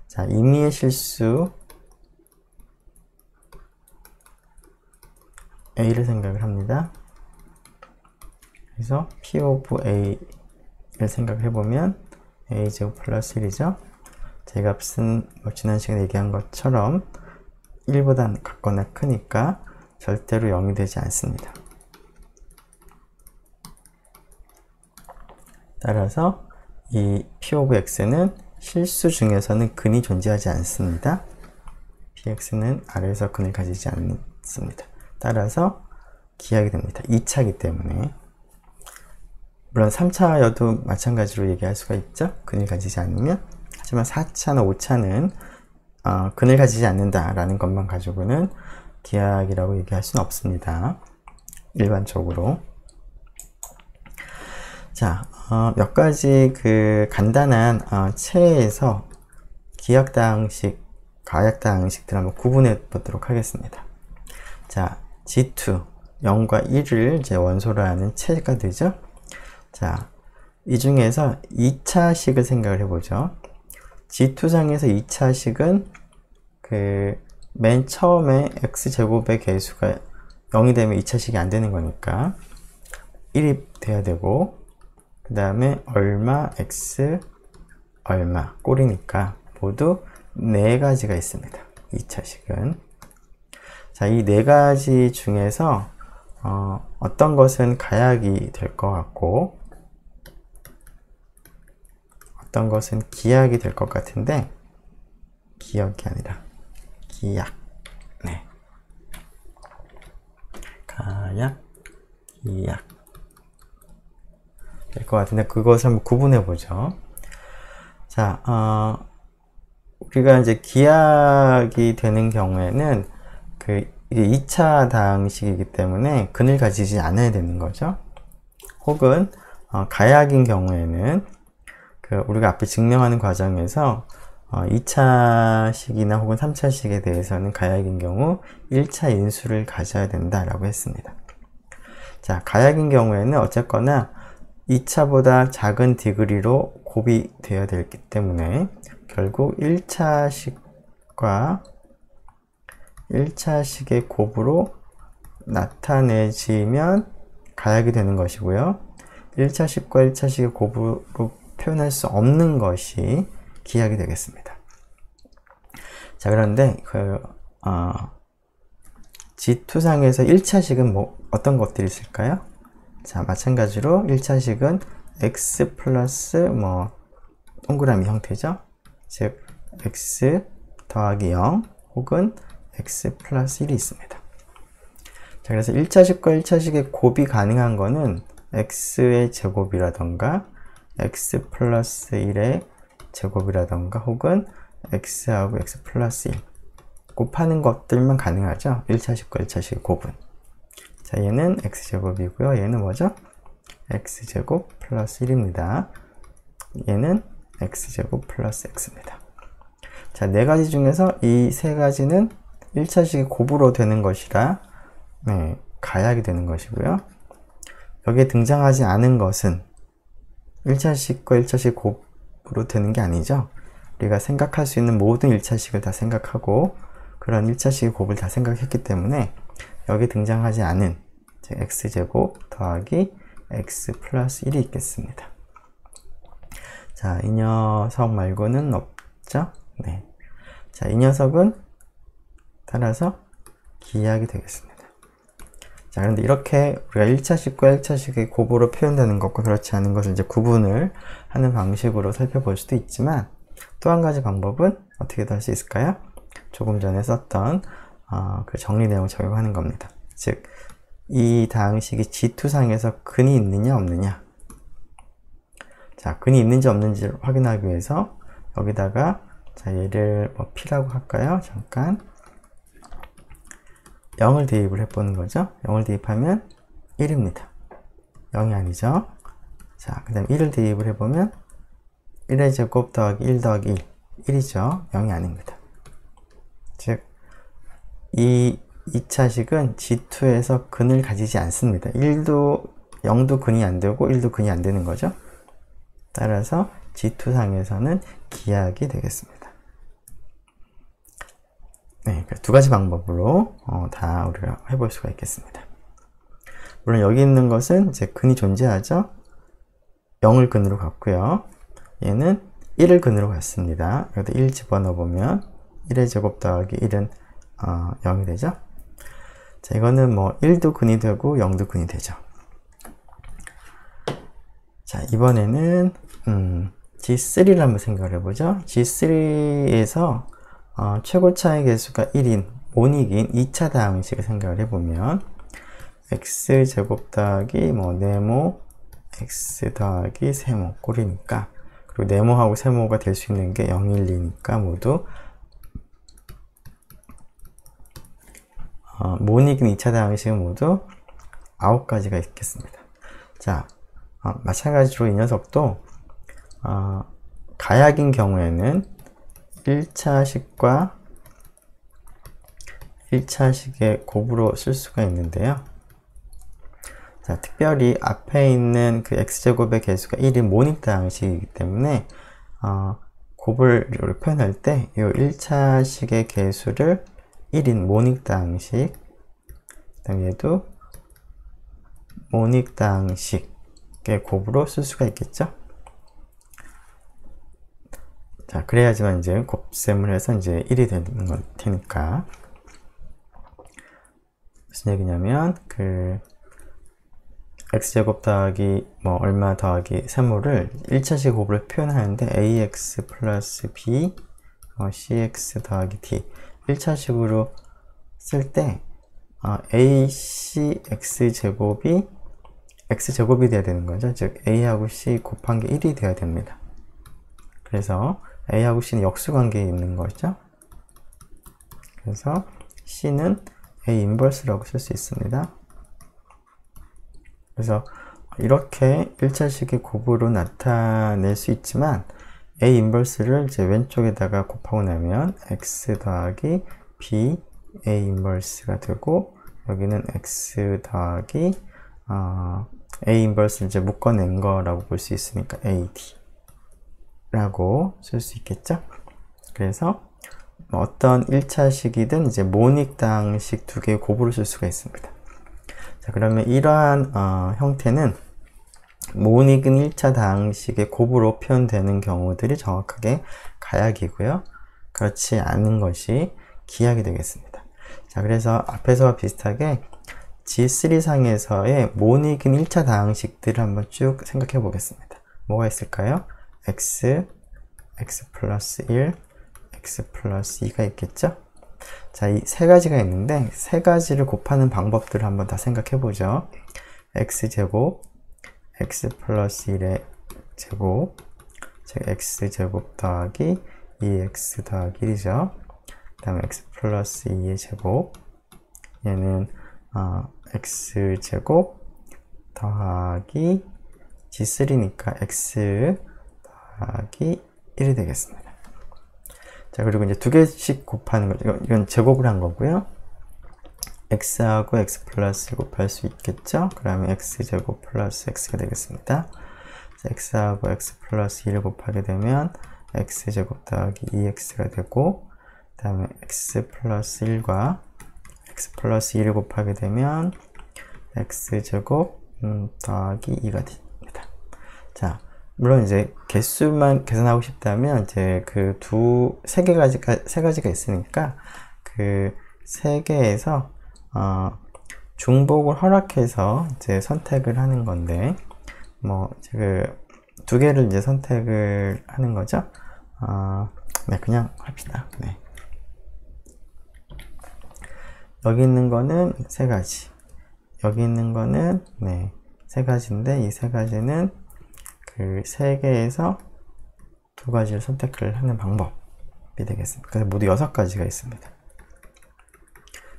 자, 임의의 실수 A를 생각을 합니다. 그래서 P of A를 생각을 해보면 A제곱 플러스 1이죠. 제 값은 뭐 지난 시간에 얘기한 것처럼 1보다 같거나 크니까 절대로 0이 되지 않습니다. 따라서 이 P of X는 실수 중에서는 근이 존재하지 않습니다. PX는 R에서 근을 가지지 않습니다. 따라서 기하게 됩니다. 2차이기 때문에. 물론 3차여도 마찬가지로 얘기할 수가 있죠. 근을 가지지 않으면. 하지만 4차나 5차는 근을 가지지 않는다라는 것만 가지고는 기하학이라고 얘기할 수는 없습니다. 일반적으로. 자, 몇 가지 그 간단한 체에서 기하학다항식, 가약다항식들 한번 구분해 보도록 하겠습니다. 자, G2, 0과 1을 이제 원소로 하는 체가 되죠. 자, 이 중에서 2차식을 생각을 해보죠. G2상에서 2차식은 그 맨 처음에 x제곱의 개수가 0이 되면 2차식이 안 되는 거니까 1이 돼야 되고, 그 다음에 얼마, x, 얼마, 꼴이니까 모두 4가지가 있습니다. 2차식은. 자, 이 4가지 중에서 어떤 것은 가약이 될 것 같고 어떤 것은 기약이 될 것 같은데, 기역이 아니라 기약. 네. 가약, 기약 될 것 같은데 그것을 한번 구분해 보죠. 자, 우리가 이제 기약이 되는 경우에는 이게 2차 다항식이기 때문에 근을 가지지 않아야 되는 거죠. 혹은 가약인 경우에는 우리가 앞에 증명하는 과정에서 2차식이나 혹은 3차식에 대해서는 가약인 경우 1차 인수를 가져야 된다라고 했습니다. 자, 가약인 경우에는 어쨌거나 2차보다 작은 디그리로 곱이 되어야 되기 때문에 결국 1차식과 1차식의 곱으로 나타내지면 가약이 되는 것이고요. 1차식과 1차식의 곱으로 표현할 수 없는 것이 기약이 되겠습니다. 자, 그런데 G2상에서 1차식은 어떤 것들이 있을까요? 자, 마찬가지로 1차식은 x 플러스 동그라미 형태죠. 즉 x 더하기 0 혹은 x 플러스 1이 있습니다. 자, 그래서 1차식과 1차식의 곱이 가능한 거는 x의 제곱이라던가 x 플러스 1의 제곱이라던가 혹은 x하고 x 플러스 1 곱하는 것들만 가능하죠. 1차식과 1차식의 곱은. 자, 얘는 x제곱이고요. 얘는 뭐죠? x제곱 플러스 1입니다. 얘는 x제곱 플러스 x입니다. 자, 네 가지 중에서 이 세 가지는 1차식의 곱으로 되는 것이라 가약이 되는 것이고요. 여기에 등장하지 않은 것은 1차식과 1차식 곱으로 되는 게 아니죠. 우리가 생각할 수 있는 모든 1차식을 다 생각하고 그런 1차식의 곱을 다 생각했기 때문에 여기 등장하지 않은 x제곱 더하기 x 플러스 1이 있겠습니다. 자, 이 녀석 말고는 없죠? 네. 자, 이 녀석은 따라서 기약이 되겠습니다. 자, 그런데 이렇게 우리가 1차식과 1차식의 곱으로 표현되는 것과 그렇지 않은 것을 이제 구분을 하는 방식으로 살펴볼 수도 있지만 또 한 가지 방법은 어떻게도 할 수 있을까요? 조금 전에 썼던 그 정리 내용을 적용하는 겁니다. 즉, 이 다항식이 G2상에서 근이 있느냐 없느냐. 자, 근이 있는지 없는지를 확인하기 위해서 여기다가 자, 얘를 P라고 할까요? 잠깐 0을 대입을 해보는 거죠. 0을 대입하면 1입니다. 0이 아니죠. 자, 그 다음 1을 대입을 해보면 1의 제곱 더하기 1 더하기 1이죠. 0이 아닙니다. 즉, 이 2차식은 G2에서 근을 가지지 않습니다. 0도 근이 안 되고 1도 근이 안 되는 거죠. 따라서 G2상에서는 기약이 되겠습니다. 네, 두 가지 방법으로 다 우리가 해볼 수가 있겠습니다. 물론 여기 있는 것은 이제 근이 존재하죠. 0을 근으로 갖고요. 얘는 1을 근으로 갖습니다. 여기다 1 집어넣어 보면 1의 제곱 더하기 1은 0이 되죠. 자, 이거는 1도 근이 되고 0도 근이 되죠. 자, 이번에는 G3를 한번 생각을 해보죠. G3에서 최고차의 개수가 1인 모닉인 2차 다항식을 생각을 해보면 x제곱 더하기 네모 x 더하기 세모 꼴이니까, 그리고 네모하고 세모가 될 수 있는 게 0, 1, 2니까 모두 모닉인 2차 다항식은 모두 9가지가 있겠습니다. 자, 마찬가지로 이 녀석도 가약인 경우에는 1차식과 1차식의 곱으로 쓸 수가 있는데요. 자, 특별히 앞에 있는 그 x제곱의 개수가 1인 모닉 다항식이기 때문에 곱을 표현할 때 이 1차식의 개수를 1인 모닉 다항식, 그 다음 얘도 모닉 다항식의 곱으로 쓸 수가 있겠죠. 자, 그래야지만 이제 곱셈을 해서 이제 1이 되는 걸 테니까. 무슨 얘기냐면, x제곱 더하기 얼마 더하기 세모를 1차식 곱으로 표현하는데 ax 플러스 b cx 더하기 d 1차식으로 쓸 때 AC x제곱이 x제곱이 돼야 되는 거죠. 즉 a하고 c 곱한 게 1이 돼야 됩니다. 그래서 a하고 c는 역수관계에 있는 거죠. 그래서 c는 a 인버스라고 쓸 수 있습니다. 그래서 이렇게 1차식의 곱으로 나타낼 수 있지만 a 인버스를 이제 왼쪽에다가 곱하고 나면 x 더하기 b a 인버스가 되고, 여기는 x 더하기 a 인버스를 이제 묶어낸 거라고 볼 수 있으니까 ad 라고 쓸 수 있겠죠. 그래서 어떤 1차식이든 이제 모닉당식 두 개의 곱으로 쓸 수가 있습니다. 자, 그러면 이러한 형태는 모닉은 1차 당식의 곱으로 표현되는 경우들이 정확하게 가약이고요. 그렇지 않은 것이 기약이 되겠습니다. 자, 그래서 앞에서와 비슷하게 G3상에서의 모닉은 1차 다항식들을 한번 쭉 생각해 보겠습니다. 뭐가 있을까요? x 플러스 1, x 플러스 2가 있겠죠? 자, 이 세 가지가 있는데 세 가지를 곱하는 방법들을 한번 다 생각해 보죠. x제곱, x 플러스 1의 제곱, 즉 x제곱 더하기 2x 더하기 1이죠. 그 다음에 x 플러스 2의 제곱, 얘는 x제곱 더하기 g3니까 x 더하기 1이 되겠습니다. 자, 그리고 이제 두 개씩 곱하는 거죠. 이건 제곱을 한 거고요. x하고 x 플러스 1 곱할 수 있겠죠? 그러면 x제곱 플러스 x가 되겠습니다. 자, x하고 x 플러스 1을 곱하게 되면 x제곱 더하기 2x가 되고, 그 다음에 x 플러스 1과 x 플러스 2를 곱하게 되면 x제곱 더하기 2가 됩니다. 자, 물론 이제 개수만 계산하고 싶다면 이제 그 세 가지가 있으니까 그 세 개에서 중복을 허락해서 이제 선택을 하는 건데, 뭐 그 두 개를 이제 선택을 하는 거죠. 네, 그냥 합시다. 네. 여기 있는 거는 세 가지, 여기 있는 거는 네, 세 가지인데 이 세 가지는 그 세 개에서 두 가지를 선택을 하는 방법이 되겠습니다. 그래서 모두 6가지가 있습니다.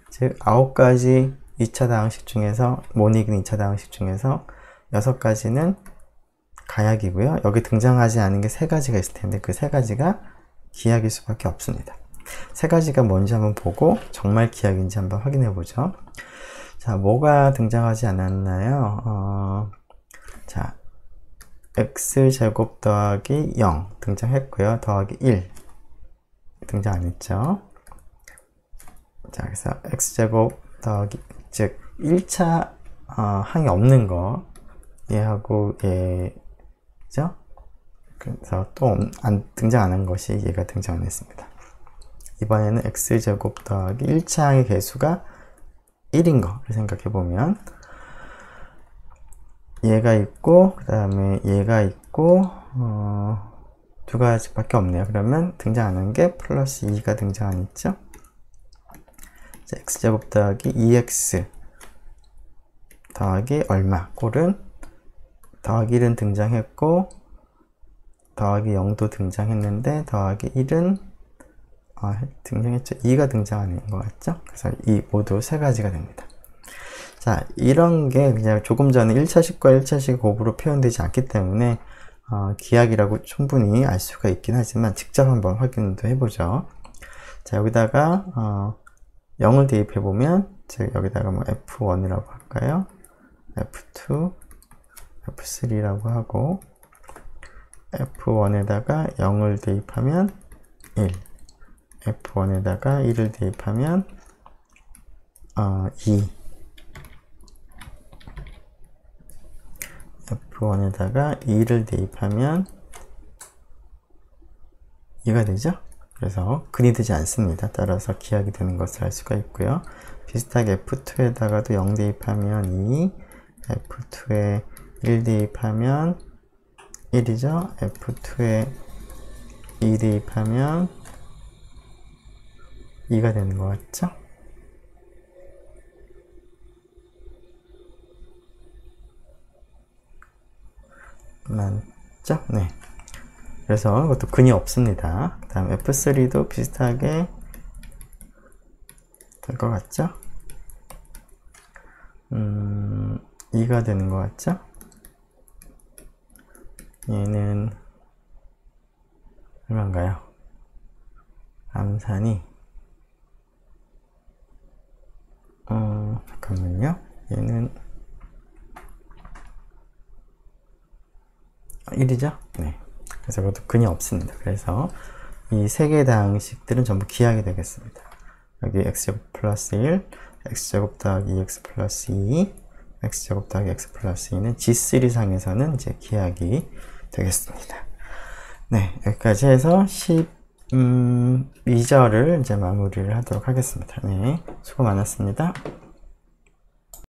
즉 9가지 2차 다항식 중에서, 모닉은 2차 다항식 중에서 6가지는 가약이고요. 여기 등장하지 않은 게 3가지가 있을 텐데 그 3가지가 기약일 수밖에 없습니다. 3가지가 뭔지 한번 보고 정말 기약인지 한번 확인해 보죠. 자, 뭐가 등장하지 않았나요? 자, x제곱 더하기 0 등장했고요. 더하기 1 등장 안 했죠. 자, 그래서 x제곱 더하기, 즉 1차 항이 없는 거, 얘하고 얘죠. 그래서 또 등장 안 한 것이 얘가 등장 안 했습니다. 이번에는 x제곱 더하기 1차 항의 개수가 1인 거를 생각해 보면 얘가 있고 그 다음에 얘가 있고 두 가지밖에 없네요. 그러면 등장 안 한 게 플러스 2가 등장 안 했죠. 자, x제곱 더하기 2x 더하기 얼마, 꼴은 더하기 1은 등장했고 더하기 0도 등장했는데 더하기 1은 등장했죠. 2가 등장 안 한 것 같죠. 그래서 이 모두 세 가지가 됩니다. 자, 이런 게 그냥 조금 전에 1차식과 1차식 곱으로 표현되지 않기 때문에 기약이라고 충분히 알 수가 있긴 하지만 직접 한번 확인도 해보죠. 자, 여기다가 0을 대입해 보면, 즉 여기다가 뭐 f1이라고 할까요? f2, f3라고 하고, f1에다가 0을 대입하면 1, f1에다가 1을 대입하면 2, f1에다가 2를 대입하면 2가 되죠? 그래서 근이 되지 않습니다. 따라서 기약이 되는 것을 알 수가 있고요. 비슷하게 f2에다가도 0 대입하면 2, f2에 1 대입하면 1이죠. f2에 2 대입하면 2가 되는 것 같죠? 맞죠? 네. 그래서 이것도 근이 없습니다. 그 다음 F3도 비슷하게 될 것 같죠? 2가 되는 것 같죠? 얘는 얼마인가요? 암산이 잠깐만요. 얘는 1이죠? 네. 그래서 이것도 근이 없습니다. 그래서 이 세 개의 다항식들은 전부 기하게 되겠습니다. 여기 x제곱 플러스 1, x제곱 더하기 2x 플러스 2, x제곱 더하기 x 플러스 2는 G3 상에서는 이제 기하기 되겠습니다. 네, 여기까지 해서 12절을 이제 마무리를 하도록 하겠습니다. 네, 수고 많았습니다.